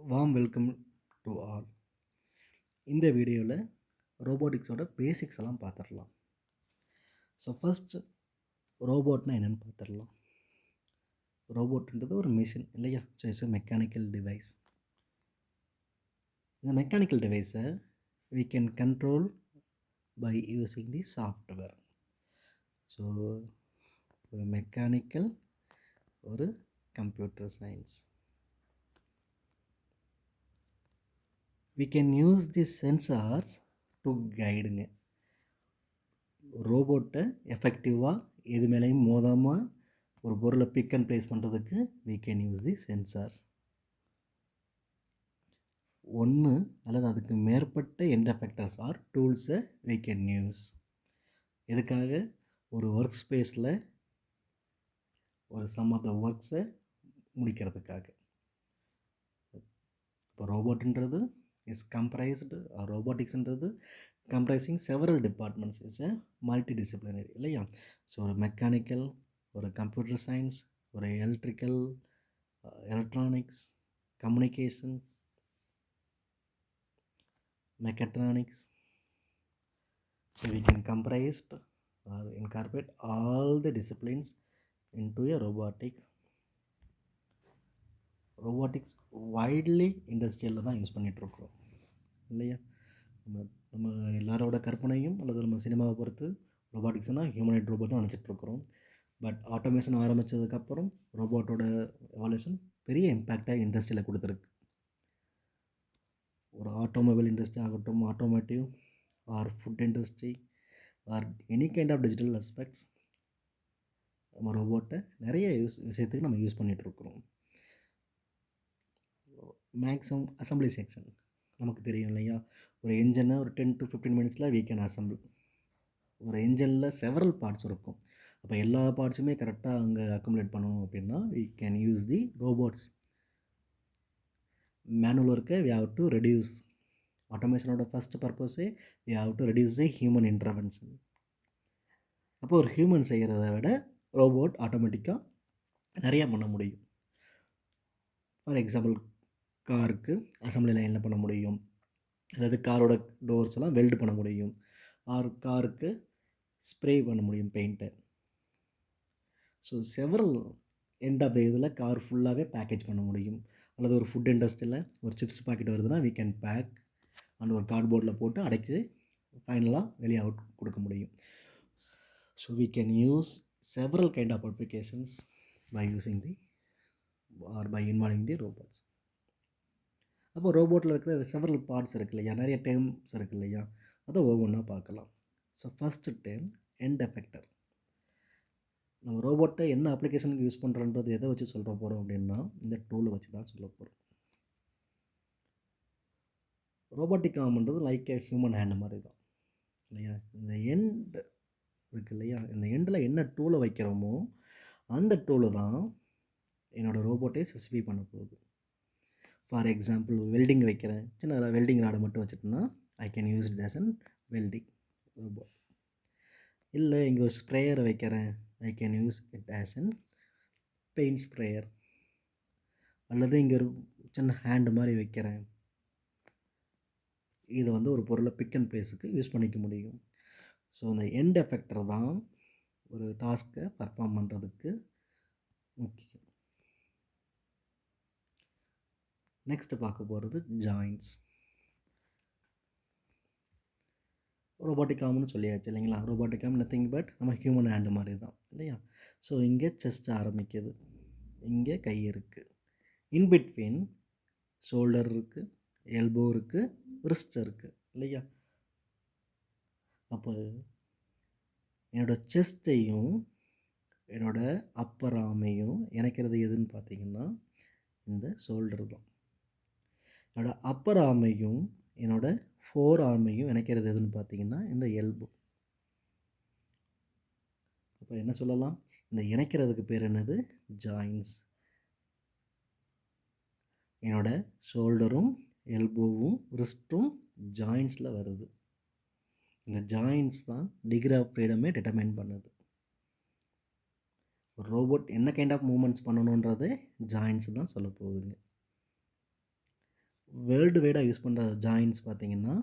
Warm welcome to all. இந்த வீடியோவில் ரோபோட்டிக்ஸோட basics எல்லாம் பார்த்துடலாம். ஸோ ஃபஸ்ட்டு ரோபோட்னா என்னென்னு பார்த்துடலாம். ரோபோட்ன்றது ஒரு மிஷின் இல்லையா? So it's a mechanical device. இந்த மெக்கானிக்கல் டிவைஸை we can control by using the software. So ஒரு மெக்கானிக்கல் ஒரு computer science. we can use the sensors to guide ரோபோட்டை எஃபெக்டிவாக எது மேலேயும் மோதாமல் ஒரு பொருளை பிக் அண்ட் ப்ளேஸ் பண்ணுறதுக்கு we can use the sensors. ஒன்று அல்லது அதுக்கு மேற்பட்ட எண்ட் எஃபெக்டர்ஸ் ஆர் டூல்ஸை we can use. எதுக்காக? ஒரு ஒர்க் ஸ்பேஸில் ஒரு சம் ஆஃப் த ஒர்க்ஸை முடிக்கிறதுக்காக. இப்போ ரோபோட்ன்றது இஸ் கம்ப்ரைஸ்டு ரோபோட்டிக்ஸ்ன்றது comprising several departments, is a multi disciplinary இல்லையா? ஸோ ஒரு மெக்கானிக்கல், ஒரு கம்ப்யூட்டர் சயின்ஸ், ஒரு electrical, electronics, communication, mechatronics. So we can comprise or incorporate all the disciplines into a robotics. Robotics widely இண்டஸ்ட்ரியலில் தான் use பண்ணிகிட்ருக்குறோம் இல்லையா? நம்ம எல்லாரோட கற்பனையும் அல்லது நம்ம சினிமாவை பொறுத்து ரோபாட்டிக்ஸ்னால் ஹியூமனைட் ரோபோட் தான் நினச்சிட்ருக்குறோம். பட் ஆட்டோமேஷன் ஆரம்பித்ததுக்கப்புறம் ரோபோட்டோட எவால்யூஷன் பெரிய இம்பேக்டாக இண்டஸ்ட்ரியில் கொடுத்துருக்கு. ஒரு ஆட்டோமொபைல் இண்டஸ்ட்ரி ஆகட்டும், automotive or food industry or any kind of digital aspects, நம்ம ரோபோட்டை நிறைய விஷயத்துக்கு நம்ம யூஸ் பண்ணிகிட்ருக்குறோம். மேக்ஸிமம் அசம்பிளி செக்ஷன் நமக்கு தெரியும் இல்லையா? ஒரு என்ஜினை ஒரு 10 to 15 மினிட்ஸில் we can assemble. ஒரு என்ஜினில் செவரல் பார்ட்ஸ் இருக்கும். அப்போ எல்லா பார்ட்ஸுமே கரெக்டாக அங்கே அக்குமுலேட் பண்ணணும் அப்படின்னா we can use the robots. Manual ஒர்க்கை we have to reduce. ஆட்டோமேஷனோட ஃபஸ்ட் பர்பஸே we have to reduce the human intervention. அப்போ ஒரு ஹியூமன் செய்கிறத விட ரோபோட் ஆட்டோமேட்டிக்காக நிறையா பண்ண முடியும். ஃபார் எக்ஸாம்பிள், காருக்கு அசம்பிளி லைனில் பண்ண முடியும், அல்லது காரோட டோர்ஸ் எல்லாம் வெல்டு பண்ண முடியும், ஆர் காருக்கு ஸ்ப்ரே பண்ண முடியும் பெயிண்ட்டை. So several end of the இதில் கார் ஃபுல்லாகவே பேக்கேஜ் பண்ண முடியும். அல்லது ஒரு ஃபுட் இண்டஸ்ட்ரியில் ஒரு சிப்ஸ் பாக்கெட் வருதுன்னா we can பேக் அண்ட் ஒரு கார்ட்போர்டில் போட்டு அடைச்சி ஃபைனலாக வெளியே அவுட் கொடுக்க முடியும். So we can use several kind of applications by using the or by involving the robots. அப்போ ரோபோட்டில் இருக்கிற செவரல் பார்ட்ஸ் இருக்கு இல்லையா, நிறைய டேர்ம்ஸ் இருக்கு இல்லையா, அதை ஒவ்வொன்றா பார்க்கலாம். So first term end effector. நம்ம ரோபோட்டை என்ன அப்ளிகேஷனுக்கு யூஸ் பண்ணுறன்றது எதை வச்சு சொல்ல போகிறோம் அப்படின்னா இந்த டூலை வச்சு தான் சொல்ல போகிறோம். ரோபோட்டிக் ஆர்ம்ன்றது லைக் ஏ ஹியூமன் ஹேண்ட் மாதிரி தான் இல்லையா? இந்த எண்ட் இருக்கு இல்லையா, இந்த எண்டில் என்ன டூலை வைக்கிறோமோ அந்த டூலு தான் என்னோடய ரோபோட்டை ஸ்பெசிஃபை பண்ண போகுது. ஃபார் எக்ஸாம்பிள், வெல்டிங் வைக்கிறேன், சின்ன வெல்டிங் ராடை மட்டும் வச்சுட்டோன்னா I can use it as an welding robot. இல்லை இங்கே ஒரு ஸ்ப்ரேயரை வைக்கிறேன், I can use it as an paint sprayer. அல்லது இங்கே ஒரு சின்ன ஹேண்டு மாதிரி வைக்கிறேன், இது வந்து ஒரு பொருளை பிக் அண்ட் ப்ளேஸுக்கு யூஸ் பண்ணிக்க முடியும். ஸோ அந்த எண்ட் எஃபெக்டர் தான் ஒரு டாஸ்க்கை பர்ஃபார்ம் பண்ணுறதுக்கு முக்கியம். நெக்ஸ்ட் பார்க்க போகிறது ஜாயின்ட்ஸ். ரோபோட்டிக் ஆர்ம்னு சொல்லியாச்சு இல்லைங்களா? ரோபோட்டிக் ஆர்ம் நத்திங் பட் நம்ம ஹியூமன் ஹேண்டு மாதிரி தான் இல்லையா? ஸோ இங்கே செஸ்ட் ஆரம்பிக்குது, இங்கே கை இருக்குது, இன்பிட்வீன் ஷோல்டர் இருக்குது, எல்போ இருக்குது, ரிஸ்ட் இருக்குது இல்லையா? அப்போ என்னோடய செஸ்ட்டையும் என்னோடய அப்பர் ஆர்மையும் இணைக்கிறது எதுன்னு பார்த்தீங்கன்னா இந்த ஷோல்டர் தான். என்னோடய அப்பர் ஆர்மையும் என்னோடய ஃபோர் ஆர்மையும் இணைக்கிறது எதுன்னு பார்த்தீங்கன்னா இந்த எல்போ. அப்போ என்ன சொல்லலாம்? இந்த இணைக்கிறதுக்கு பேர் என்னது? ஜாயின்ஸ். என்னோட ஷோல்டரும் எல்போவும் ரிஸ்ட்டும் ஜாயின்ஸில் வருது. இந்த ஜாயின்ஸ் தான் டிகிரி ஆஃப் ஃப்ரீடமே டிட்டர்மைன் பண்ணுது. ஒரு ரோபோட் என்ன கைண்ட் ஆஃப் மூமெண்ட்ஸ் பண்ணணுன்றதே ஜாயின்ஸ் தான் சொல்ல போகுதுங்க. வேர்ல்டு வைடாக யூஸ் பண்ணுற ஜாயின்ஸ் பார்த்தீங்கன்னா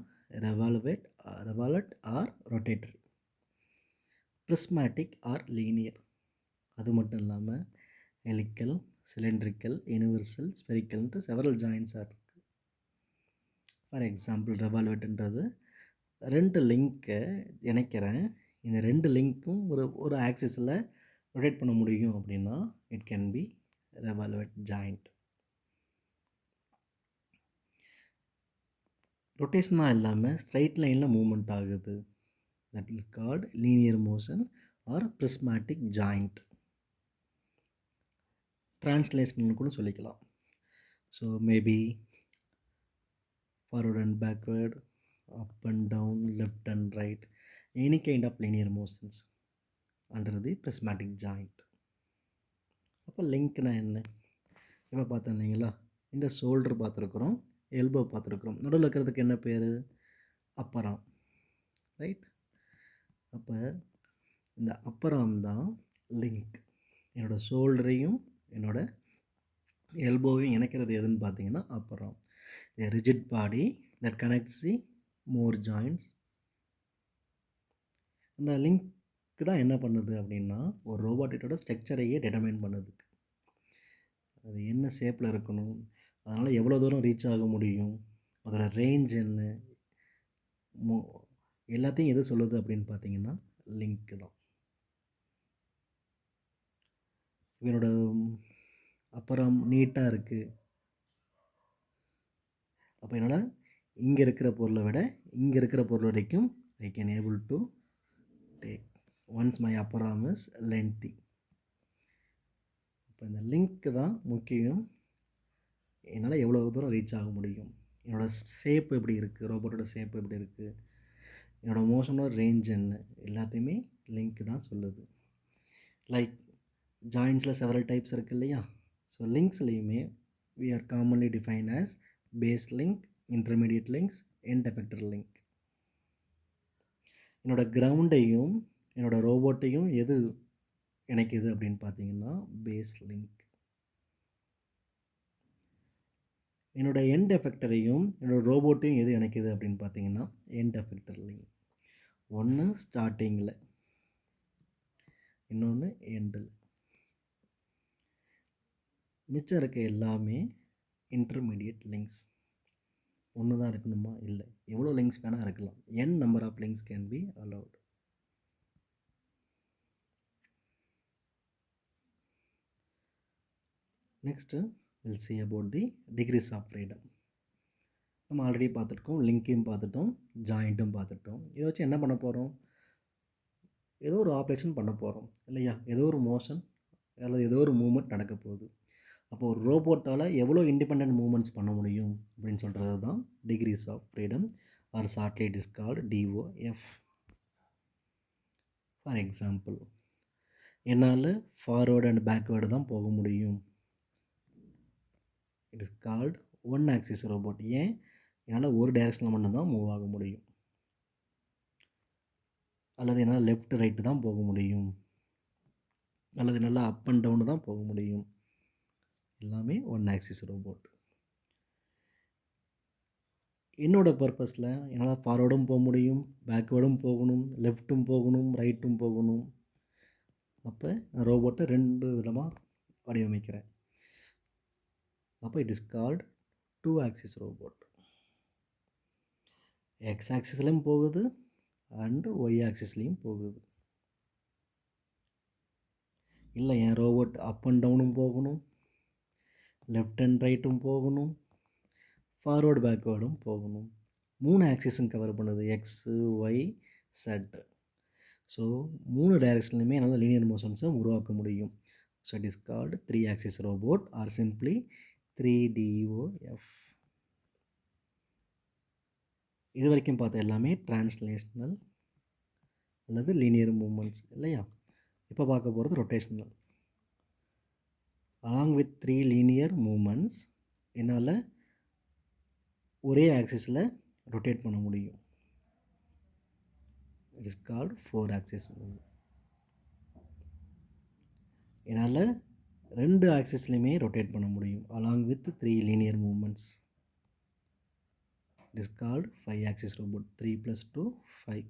ரெவால்வெட் ஆர் ரொட்டேட்டரி, ப்ரிஸ்மேட்டிக் ஆர் லீனியர். அது மட்டும் இல்லாமல் ஹெலிக்கல், சிலிண்ட்ரிக்கல், யூனிவர்சல், ஸ்பெரிக்கல்ன்ட்டு செவரல் ஜாயின்ஸாக இருக்குது. ஃபார் எக்ஸாம்பிள் ரெவால்வெட்ன்றது 2 லிங்க்கை இணைக்கிறேன், இந்த 2 லிங்க்கும் ஒரு ஆக்சிஸில் ரொட்டேட் பண்ண முடியும் அப்படின்னா it can be revolute joint. ரொட்டேஷனாக இல்லாமல் ஸ்ட்ரைட் லைனில் மூவ்மெண்ட் ஆகுது, that is called linear motion or prismatic joint. Translation கூட சொல்லிக்கலாம். So maybe forward and backward, up and down, left and right, any kind of linear motions under the prismatic joint. அப்போ லிங்க்னா என்ன? இப்போ பார்த்தோம் இல்லைங்களா, இந்த ஷோல்டர் பார்த்துருக்குறோம், எல்போ பார்த்துருக்குறோம், நடுவில் இருக்கிறதுக்கு என்ன பேர்? Upper arm, right? அப்போ இந்த அப்பர் ஆர்ம் தான் லிங்க். என்னோடய ஷோல்டரையும் என்னோடய எல்போவையும் இணைக்கிறது எதுன்னு பார்த்தீங்கன்னா upper arm. A rigid body that connects the more joints. இந்த லிங்க் தான் என்ன பண்ணுது அப்படின்னா ஒரு ரோபோட்டோட ஸ்ட்ரக்சரையே டிட்டர்மைன் பண்ணுது. அது என்ன ஷேப்பில் இருக்கணும், அதனால் எவ்வளோ தூரம் ரீச் ஆக முடியும், அதோட ரேஞ்ச் என்ன, எல்லாத்தையும் எது சொல்லுது அப்படின்னு பார்த்தீங்கன்னா லிங்க் தான். இவனோட அப்புறம் நீட்டாக இருக்குது, அப்போ என்னால் இங்கே இருக்கிற பொருளை விட இங்கே இருக்கிற பொருள் வரைக்கும் I can able to take once my upper arm is lengthy. இப்போ இந்த லிங்க்கு தான் முக்கியம், என்னால் எவ்வளோ தூரம் ரீச் ஆக முடியும், என்னோடய ஷேப் எப்படி இருக்குது, ரோபோட்டோட ஷேப் எப்படி இருக்குது, என்னோடய மோஷனோட ரேஞ்ச் என்ன, எல்லாத்தையுமே லிங்க்கு தான் சொல்லுது. லைக் ஜாயின்ஸில் செவரல் டைப்ஸ் இருக்குது இல்லையா, so லிங்க்ஸ்லேயுமே we are commonly defined as base link, intermediate links, end effector link. என்னோட கிரவுண்டையும் என்னோட ரோபோட்டையும் எது இணைக்குது அப்படின்னு பார்த்தீங்கன்னா பேஸ் லிங்க். என்னோட எண்ட் எஃபெக்டரையும் என்னோட ரோபோட்டையும் எது இணைக்குது அப்படின்னு பார்த்தீங்கன்னா எண்ட் எஃபெக்டர் லிங்க். ஒன்று ஸ்டார்டிங்கில், இன்னொன்று எண்டில். மிச்சம் இருக்க எல்லாமே இன்டர்மீடியட் லிங்க்ஸ். ஒன்று தான் இருக்கணுமா? இல்லை, எவ்வளோ லிங்க்ஸ் வேணால் இருக்கலாம். n number of links can be allowed. Next will see about the degrees of freedom. நம்ம ஆல்ரெடி பார்த்துருக்கோம், லிங்க்கையும் பார்த்துட்டோம், ஜாயிண்ட்டும் பார்த்துட்டோம். இதை வச்சு என்ன பண்ண போகிறோம்? ஏதோ ஒரு ஆப்ரேஷன் பண்ண போகிறோம் இல்லையா, ஏதோ ஒரு மோஷன் அல்லது ஏதோ ஒரு மூமெண்ட் நடக்க போகுது. அப்போது ஒரு ரோபோட்டால் எவ்வளோ இண்டிபெண்ட் மூமெண்ட்ஸ் பண்ண முடியும் அப்படின்னு சொல்கிறது தான் degrees of freedom or shortly it is called DOF. For example, என்னால் ஃபார்வேர்டு அண்ட் பேக்வேர்டு தான் போக முடியும், it is called one axis robot. ஏன்? என்னால் ஒரு டைரெக்ஷனில் மட்டும்தான் மூவ் ஆக முடியும், அல்லது என்னால் லெஃப்ட் ரைட்டு தான் போக முடியும், அல்லது நல்லா அப் அண்ட் டவுனு தான் போக முடியும். எல்லாமே ஒன் ஆக்சிஸ் ரோபோட். என்னோடய பர்பஸில் என்னால் ஃபார்வேர்டும் போக முடியும், பேக்வேர்டும் போகணும், லெஃப்ட்டும் போகணும், ரைட்டும் போகணும். அப்போ நான் ரோபோட்டை 2 விதமாக வடிவமைக்கிறேன். அப்போ it is called 2 axis robot. X ஆக்சிஸ்லேயும் போகுது அண்டு ஒய் ஆக்சிஸ்லேயும் போகுது. இல்லை, என் ரோபோட் அப் அண்ட் டவுனும் போகணும், லெஃப்ட் அண்ட் ரைட்டும் போகணும், ஃபார்வேர்டு பேக்வேர்டும் போகணும். 3 ஆக்சிஸும் கவர் பண்ணுது, எக்ஸு ஒய் செட். ஸோ 3 டைரெக்ஷன்லையுமே என்னால் லீனியர் மோஷன்ஸை உருவாக்க முடியும். So it is called 3 axis robot or simply 3DOF. இது வரைக்கும் பார்த்த எல்லாமே டிரான்ஸ்லேஷனல் அல்லது லீனியர் மூமெண்ட்ஸ் இல்லையா. இப்போ பார்க்க போகிறது rotational. Along with 3 linear moments என்னால் ஒரே ஆக்சிஸில் ரொட்டேட் பண்ண முடியும். It is called 4 axis movement. என்னால் 2 ஆக்சிஸ்லையுமே ரொட்டேட் பண்ண முடியும் along with 3 linear moments. It is called 5-axis robot. 3 plus 2, 5.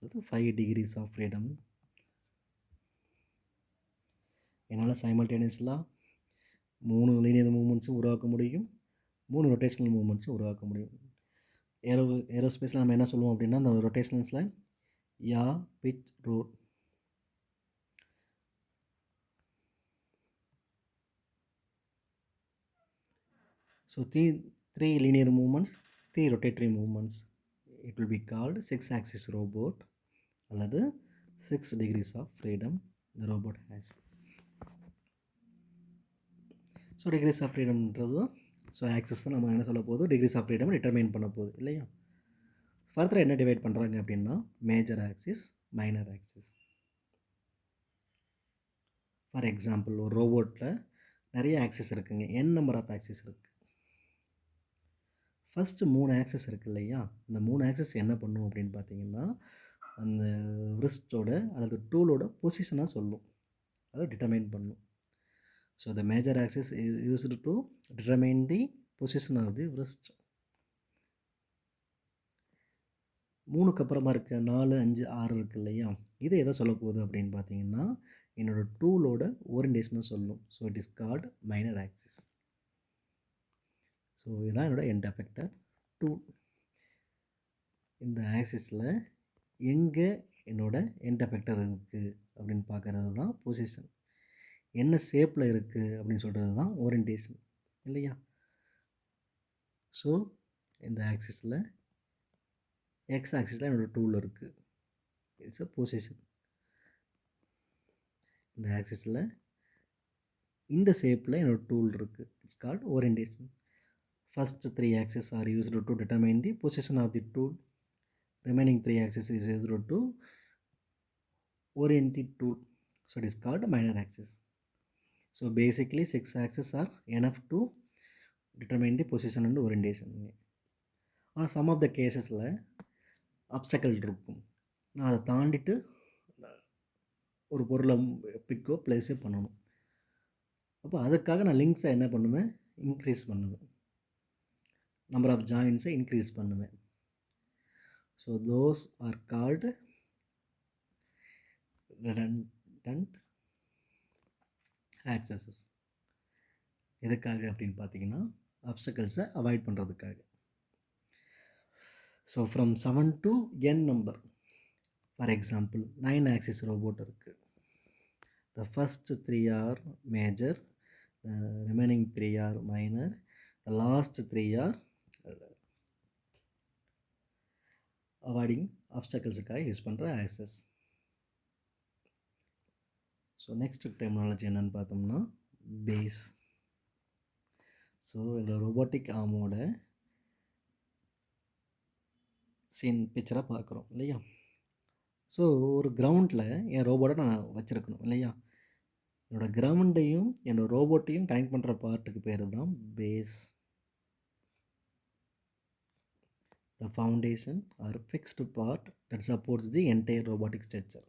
அது 5 degrees of freedom. என்னால் சைமல்டேனியஸ்லாம் 3 லீனியர் மூமெண்ட்ஸும் உருவாக்க முடியும், 3 ரொட்டேஷனல் மூமெண்ட்ஸும் உருவாக்க முடியும். ஏரோஸ்பேஸில் நம்ம என்ன சொல்லுவோம் அப்படின்னா, அந்த ரொட்டேஷனல்ஸில் yaw, pitch, roll. So 3 linear movements, 3 rotatory movements. It will be called 6-axis robot அல்லது 6 degrees of freedom the robot has. So degrees of freedomன்றது தான். ஸோ ஆக்சிஸ் தான் நம்ம என்ன சொல்ல போகுது, degrees of freedom டிட்டர்மைன் பண்ண போகுது இல்லையா. ஃபர்தராக என்ன டிவைட் பண்ணுறாங்க அப்படின்னா, major axis, minor axis. For example, ஒரு ரோபோட்டில் நிறைய ஆக்சிஸ் இருக்குங்க, n நம்பர் ஆஃப் ஆக்சிஸ் இருக்குது. ஃபஸ்ட்டு 3 ஆக்சஸ் இருக்குது இல்லையா, இந்த 3 ஆக்சஸ் என்ன பண்ணும் அப்படின்னு பார்த்தீங்கன்னா, அந்த ரிஸ்ட்டோட அல்லது டூலோட பொசிஷனாக சொல்லும், அதை டிட்டர்மைன் பண்ணும். So the major axes is used to determine the position of the wrist. 3க்கு அப்புறமா இருக்க 4, 5, 6 இருக்குது இல்லையா, இது எதை சொல்ல போகுது அப்படின்னு பார்த்தீங்கன்னா, என்னோடய டூலோட ஓரியன்டேஷனை சொல்லும். So it is called minor axis. So இதுதான் என்னோடய எண்ட் எஃபெக்டர் டூல். இந்த ஆக்சிஸில் எங்கே என்னோடய எண்ட் எஃபெக்டர் இருக்குது அப்படின்னு பார்க்குறது தான் பொசிஷன். என்ன ஷேப்பில் இருக்குது அப்படின்னு சொல்கிறது தான் ஓரியன்டேஷன் இல்லையா. ஸோ இந்த ஆக்சிஸில் எக்ஸ் ஆக்சிஸில் என்னோடய டூல் இருக்குது, இட்ஸ் அ பொசிஷன். இந்த ஆக்சிஸில் இந்த ஷேப்பில் என்னோடய டூல் இருக்குது, it's called orientation. First 3 axes are used to determine the position of the tool. Remaining 3 axes is used to orient the tool. So it is called minor axis. So basically 6 axes are enough to determine the position and orientation. ஆனால் some of the casesல obstacle இருக்கும், நான் அதை தாண்டிட்டு ஒரு பொருளை pico பிளேஸே பண்ணணும். அப்போ அதுக்காக நான் லிங்க்ஸை என்ன பண்ணுவேன், இன்க்ரீஸ் பண்ணுவேன், நம்பர் ஆஃப் ஜாயின்ஸை இன்க்ரீஸ் பண்ணுவேன். So those are called redundant accesses. எதுக்காக அப்படின்னு பார்த்தீங்கன்னா, அப்டக்கிள்ஸை அவாய்ட் பண்ணுறதுக்காக. So from 7 to n number. For example 9 axis robot இருக்குது. The first 3 are major, remaining 3 are minor, the last 3 are avoiding ஆப்ஸ்டக்கிள்ஸுக்காக யூஸ் பண்ணுற ஆக்சஸ். ஸோ நெக்ஸ்ட் டெர்மினாலஜி என்னென்னு பார்த்தோம்னா, பேஸ். ஸோ இந்த ரோபோட்டிக் ஆர்மோட சீன் பிக்சரை பார்க்குறோம் இல்லையா. ஸோ ஒரு கிரவுண்டில் என் ரோபோட்டை நான் வச்சுருக்கணும் இல்லையா. என்னோடய கிரவுண்டையும் என்னோடய ரோபோட்டையும் கனெக்ட் பண்ணுற பார்ட்டுக்கு பேர் தான் base. The foundation or fixed part that supports the entire robotic structure.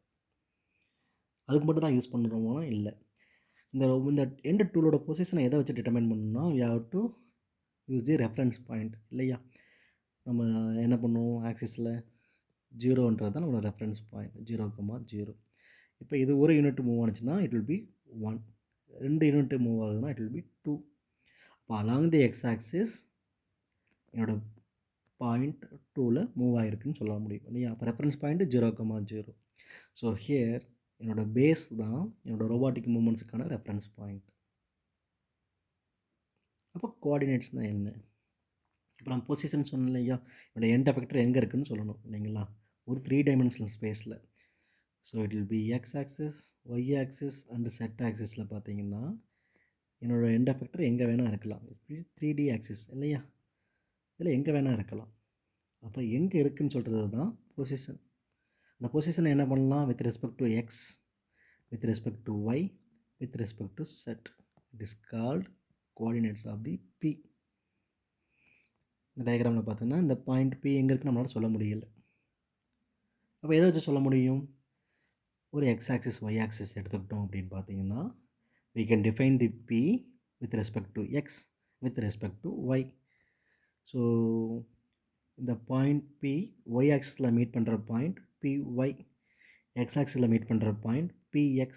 அதுக்கு மட்டும் தான் யூஸ் பண்ணுறோமோ இல்லை. இந்த எண்ட் டூலோட பொசிஷனை எதை வச்சு டிட்டர்மைன் பண்ணணும்னா, we have to use the reference point இல்லையா. நம்ம என்ன பண்ணுவோம், ஆக்சிஸில் 0ன்றது தான் நம்மளோட ரெஃபரன்ஸ் பாயிண்ட், 0,0. இப்போ இது ஒரு யூனிட் மூவ் ஆனிச்சுன்னா it will be 1, 2 unit move ஆகுதுன்னா இட் வில் பி 2. அப்போ அலாங் தி எக்ஸ் ஆக்சிஸ் என்னோட பாயிண்ட் 2ல் மூவ் ஆகிருக்குன்னு சொல்ல முடியும் இல்லையா. அப்போ ரெஃபரன்ஸ் பாயிண்ட் 0,0. ஸோ ஹியர் என்னோடய பேஸ் தான் என்னோடய ரோபாட்டிக் மூமெண்ட்ஸுக்கான ரெஃபரன்ஸ் பாயிண்ட். அப்போ கோஆர்டினேட்ஸ்னால் என்ன, இப்போ நம்ம பொசிஷன் சொன்னோம் இல்லையா, என்னோடய எண்ட் எஃபெக்டர் எங்கே இருக்குதுன்னு சொல்லணும் இல்லைங்களா, ஒரு 3 டைமென்ஷனல் ஸ்பேஸில். So it will be X axis, Y axis and Z ஆக்சிஸில் பார்த்தீங்கன்னா என்னோடய எண்ட் எஃபெக்டர் எங்கே வேணால் இருக்கலாம். 3D ஆக்சிஸ் இல்லையா, இதில் எங்கே வேணால் இருக்கலாம். அப்போ எங்கே இருக்குதுன்னு சொல்கிறது தான் பொசிஷன். அந்த பொசிஷனை என்ன பண்ணலாம், with respect to X, with respect to Y, with respect to Z. It is called coordinates of the P. இந்த டயக்ராமில் பார்த்தோன்னா இந்த பாயிண்ட் பி எங்கே இருக்குன்னு நம்மளால் சொல்ல முடியல. அப்போ எதை வச்சு சொல்ல முடியும், ஒரு எக்ஸ் ஆக்சிஸ் ஒய் ஆக்சிஸ் எடுத்துக்கிட்டோம் அப்படின்னு பார்த்தீங்கன்னா, we can define the p with respect to x, with respect to y. So இந்த பாயிண்ட் P y ஆக்சிஸில் மீட் பண்ணுற பாயிண்ட் PY, எக்ஸ் ஆக்சிஸில் மீட் பண்ணுற பாயிண்ட் PX.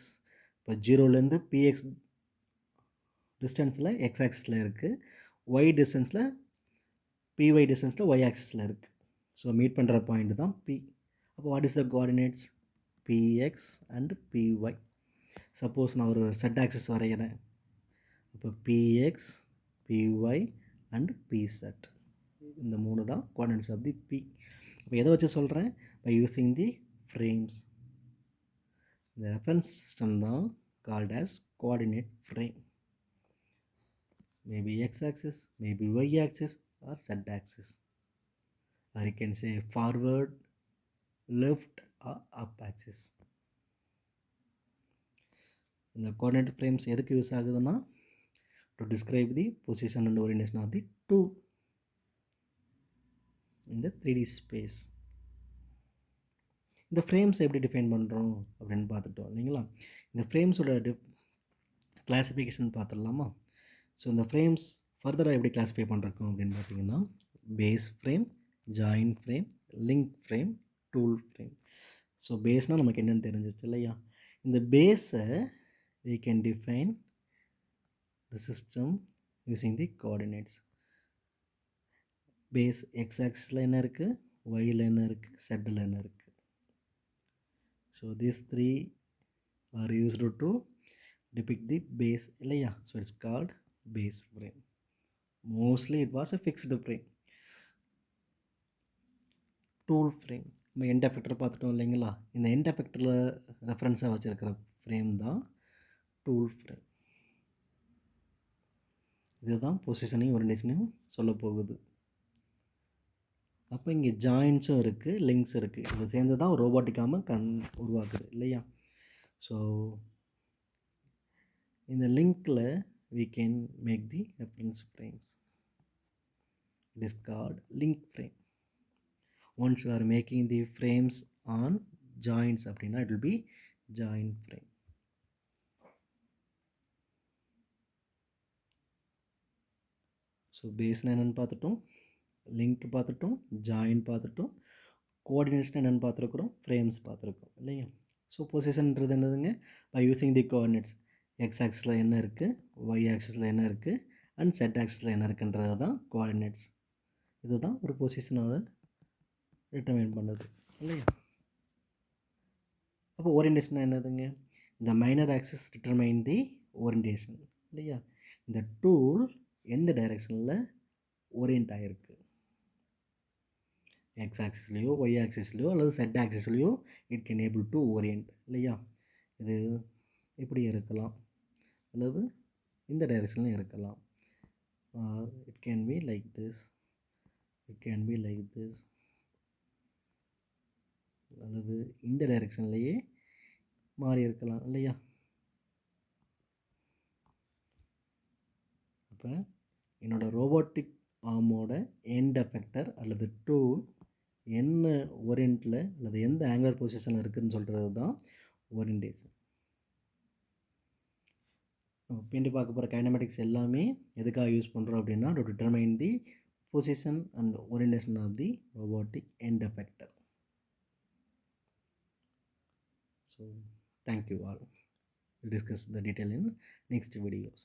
இப்போ 0லேருந்து PX டிஸ்டன்ஸில் எக்ஸ் ஆக்சிஸில் இருக்குது, y டிஸ்டன்ஸில் PY டிஸ்டன்ஸில் y ஆக்சிஸில் இருக்குது. ஸோ மீட் பண்ணுற பாயிண்ட் தான் P. அப்போ what is the coordinates? PX and PY. Suppose நான் ஒரு செட் ஆக்சிஸ் வரைகிறேன், அப்போ PX, PY அண்ட் PZ. இந்த 3 தான் கோஆர்டினேட்ஸ் ஆஃப் தி P. இப்போ எதை வச்சு சொல்கிறேன்? By using the frames. இந்த ரெஃபரன்ஸ் சிஸ்டம் தான் called as coordinate frame. Maybe x-axis, maybe y-axis or z-axis. Or you can say forward, left or up axis. இந்த coordinate frames எதுக்கு use ஆகுதுன்னா, to describe the position and orientation of the tool in the 3D space. இந்த frames எப்படி define பண்ணுறோம் அப்படின்னு பார்த்துட்டோம் இல்லைங்களா? இந்த ஃப்ரேம்ஸோட கிளாஸிஃபிகேஷன் பார்த்துடலாமா? ஸோ இந்த ஃப்ரேம்ஸ் ஃபர்தராக எப்படி கிளாஸிஃபை பண்ணுறோம் அப்படின்னு பார்த்தீங்கன்னா, base frame, join frame, link frame, tool frame. So பேஸ்னால் நமக்கு என்னென்னு தெரிஞ்சிச்சு இல்லையா? இந்த பேஸை we can define the system using the coordinates. Base X ஆக்சிஸில் என்ன இருக்குது, ஒயில் என்ன இருக்குது, செட்டில் என்ன இருக்குது. So these three are used to depict the base இல்லையா? So it's called base frame. Mostly it was a fixed frame. Tool frame, நம்ம எண்ட் எஃபெக்டர் பார்த்துட்டோம் இல்லைங்களா? இந்த எண்ட் எஃபெக்டரில் ரெஃபரன்ஸாக வச்சுருக்கிற ஃப்ரேம் தான் டூல் ஃப்ரேம். இதுதான் பொசிஷனையும் ஓரியன்டேஷனையும் சொல்ல போகுது. அப்போ இங்கே ஜாயின்ஸும் இருக்குது, லிங்க்ஸ் இருக்குது. இது சேர்ந்து தான் ரோபோட்டிக் ஆர்மை உருவாக்குது இல்லையா? ஸோ இந்த லிங்க்கில் we can make the reference frames. It is called link frame. Once you are making the frames on joints அப்படின்னா it will be join frame. So பேஸ்னால் என்னென்னு பார்த்துட்டோம், லிங்க் பார்த்துட்டோம், ஜாயின் பார்த்துட்டோம், கோஆர்டினேட்ஸ்னால் என்னென்னு பார்த்துருக்குறோம், ஃப்ரேம்ஸ் பார்த்துருக்கோம் இல்லையா? ஸோ பொசிஷன்ன்றது என்னதுங்க? By using the coordinates. X ஆக்சிஸில் என்ன இருக்குது, ஒய் ஆக்சிஸில் என்ன இருக்குது அண்ட் செட் ஆக்சிஸில் என்ன இருக்குன்றது தான் கோஆர்டினேட்ஸ். இதுதான் ஒரு பொசிஷனோட டிட்டர்மைன் பண்ணுது இல்லையா? அப்போ ஓரியன்டேஷன் என்னதுங்க? இந்த மைனர் ஆக்சிஸ் டிட்டர்மைன் தி ஓரியன்டேஷன் இல்லையா? இந்த டூல் எந்த டைரெக்ஷனில் ஓரியன்ட் ஆகிருக்கு, எக்ஸ் ஆக்சிஸ்லேயோ ஒய் ஆக்சிஸ்லேயோ அல்லது செட் ஆக்சிஸ்லேயோ it can able to orient இல்லையா? இது இப்படி இருக்கலாம் அல்லது இந்த டைரெக்ஷன்லையும் இருக்கலாம். It can be like this, it can be like this, அல்லது இந்த டைரெக்ஷன்லேயே மாறி இருக்கலாம் இல்லையா? அப்போ என்னோடய ரோபோட்டிக் ஆர்மோட எண்ட் எஃபெக்டர் அல்லது டூல் என்ன ஓரியன்ட்டில் அல்லது எந்த ஆங்குலர் பொசிஷனில் இருக்குதுன்னு சொல்கிறது தான் ஓரியன்டேஷன். பின்னாடி பார்க்க போகிற கைனமெட்டிக்ஸ் எல்லாமே எதுக்காக யூஸ் பண்ணுறோம் அப்படின்னா to determine the position and orientation of the robotic end effector. So thank you all. We'll discuss the detail in next videos.